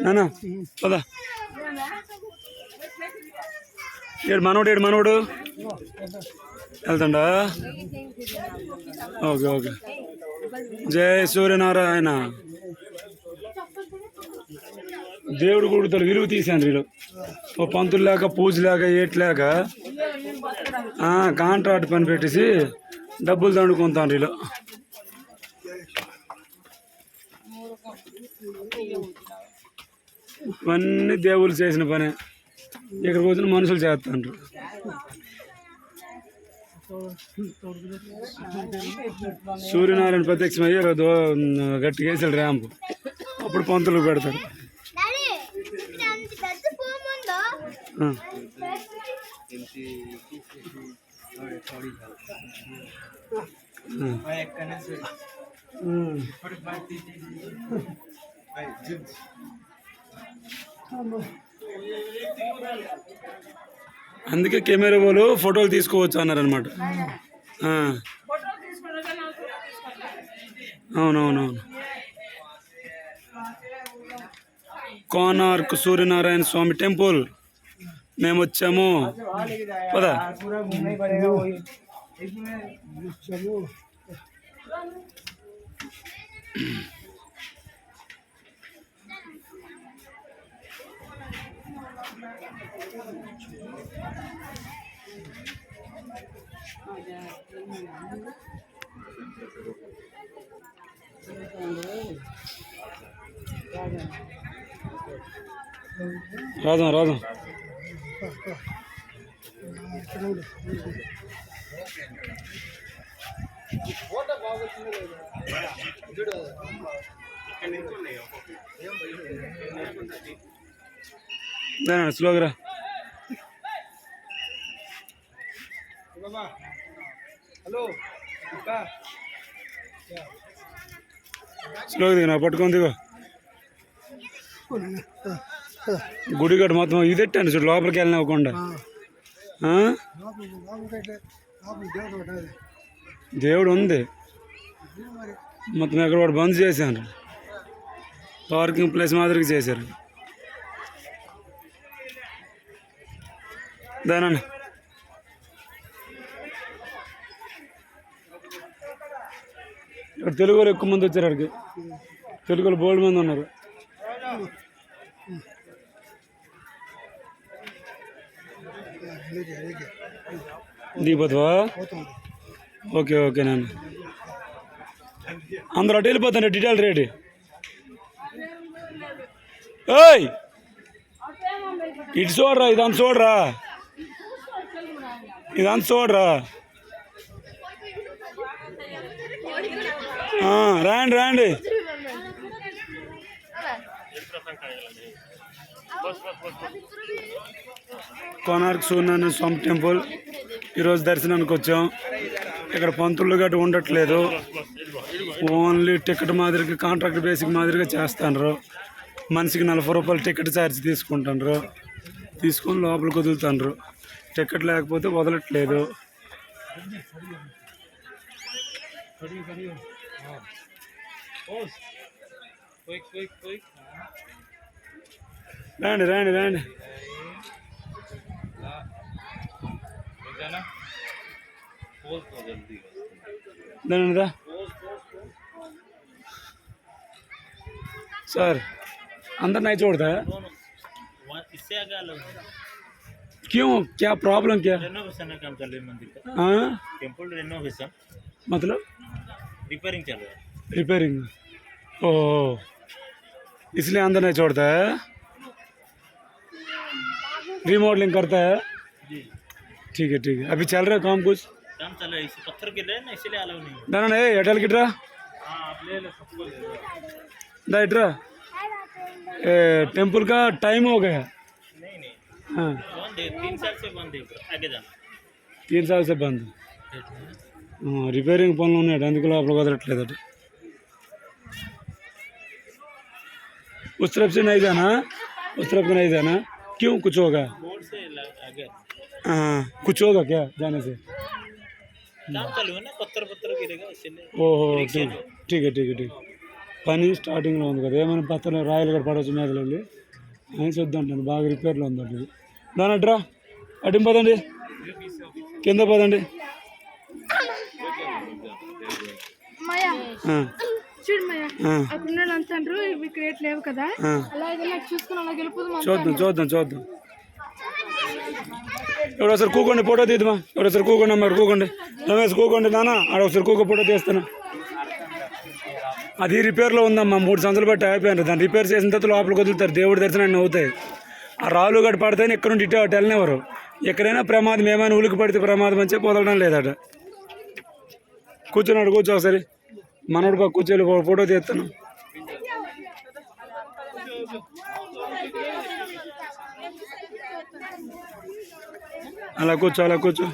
నానా పదా ఏడు మనోడు వెళ్తాడా? Okay okay. జై సూర్యనారాయణ. దేవుడు కొడుతాడు విలువ తీసాను వీళ్ళు. ఓ పంతులు లేక పూజ లేక ఏట్లేక కాంట్రాక్ట్ పని పెట్టేసి డబ్బులు దండుకుంటాను వీళ్ళు. ఇవన్నీ దేవుళ్ళు చేసిన పనే, ఇక్కడికి వచ్చిన మనుషులు చేస్తుంటారు. సూర్యనారాయణ ప్రత్యక్షమయ్యి గట్టిగా వేసాడు ర్యాంపు, అప్పుడు పంతులు పెడతారు. అందుకే కెమెరా వాళ్ళు ఫోటోలు తీసుకోవచ్చు అన్నారనమాట. అవునవునవును. కోనార్క్ సూర్యనారాయణ స్వామి టెంపుల్ మేము వచ్చాము. పదా రాదు స్లోగా స్లోగా దిగు, నా పట్టుకొని దిగో. గుడిగడ్డ మొత్తం ఇదెట్టండి చూడు, లోపలికి వెళ్ళనివ్వకుండా. దేవుడు ఉంది మొత్తం, ఎక్కడ వాడు బంద్ చేశారు, పార్కింగ్ ప్లేస్ మాదిరిగా చేశారు. దానన్నా తెలుగు వాళ్ళు ఎక్కువ మంది వచ్చారు అక్కడికి, తెలుగు వాళ్ళు బోల్డ్ మంది ఉన్నారు. దిగిపోతావా? ఓకే ఓకే నాన్న, అందరూ అటు వెళ్ళిపోతాను. డీటెయిల్ రేటు ఏయ్ ఇటు చూడరా, ఇదంతా చూడరా, ఇదంతా చూడరా. రాండి కోనార్క్ సూర్యనారాయణ స్వామి టెంపుల్ ఈరోజు దర్శనానికి వచ్చాం. ఇక్కడ పంతులు గట్టు ఉండట్లేదు, ఓన్లీ టికెట్ మాదిరిగా కాంట్రాక్ట్ బేసిక్ మాదిరిగా చేస్తాండ్రు. మనిషికి 40 రూపాయలు టికెట్ ఛార్జ్ తీసుకుంటాండ్రు, తీసుకొని లోపలికి వదులుతాండ్రు. టికెట్ లేకపోతే వదలట్లేదు. రండి దా सर अंदर नहीं छोड़ता है, इससे आगे क्यों? क्या प्रॉब्लम क्या? रेनोवेशन का काम चल रहा है मंदिर का। टेंपल रेनोवेशन मतलब रिपेयरिंग चल रहा है। रिपेयरिंग, ओह इसलिए अंदर नहीं छोड़ता है, रिमॉडलिंग करता है जी। ठीक है अभी चल रहा है काम, कुछ काम चल रहा है, इसे पत्थर गिर रहे हैं ना, इसलिए अलाउ नहीं है। ना एयरटेल किट्रा आप ले सबको ले लो। इट्रा टेंपल का टाइम हो गया? नहीं हाँ, बंद है, 3 साल से बंद है, आगे जाना 3 साल से बंद. रिपेयरिंग పనులు ఉన్నాయి, అందుకు లోపల వదలట్లేదట. उस तरफ से नहीं जाना, उस तरफ से नहीं जाना. क्यों, कुछ होगा? बोर्ड से आगे हाँ, कुछ होगा क्या जाने से? काम चालू है ना, पत्थर गिरेगा इसलिए। ओहो ठीक है పని స్టార్టింగ్లో ఉంది కదా, ఏమైనా పత్తలు రాయలు కూడా పడవచ్చు మీదలో వెళ్ళి అని చూద్దాంటాను. బాగా రిపేర్లో ఉందండి ఇది. దానట్రా అటు పోదండి, కింద పోదండి. మాయా ఆ, చూడు మాయా, ఆ, అక్కడ అంటారు మీకు రేట్ లేవు కదా, ఆ. అలాగే నాకు చూసుకుని అలా గెలుపుదాం. చూద్దాం చూద్దాం చూద్దాం. ఎవడొకసారి కూకోండి, ఫోటో తీద్దామా. ఎవడొకసారి కూకోండి అమ్మారు, కూకోండి. రమేష్ కూకోండి నాన్న, ఆడొకసారి కూకో, ఫోటో తీస్తాను. అది రిపేర్లో ఉందమ్మా, 3 సంవత్సరాలు బట్టి అయిపోయాను. దాన్ని రిపేర్ చేసిన తర్వాత లోపలికి వదులుతారు, దేవుడి దర్శనాన్ని అవుతాయి. ఆ రాళ్ళు గట్టి పడితేనే ఇక్కడ నుండి ఇటే అటు వెళ్ళినవారు. ఎక్కడైనా ప్రమాదం, ఏమైనా ఉలికి పడితే ప్రమాదం అని చెప్పి వదలడం లేదట. కూర్చున్నాడు, కూర్చో ఒకసారి. మనోడు పక్క కూర్చొని ఫోటో తీస్తాను. అలా కూర్చో, అలా కూర్చో.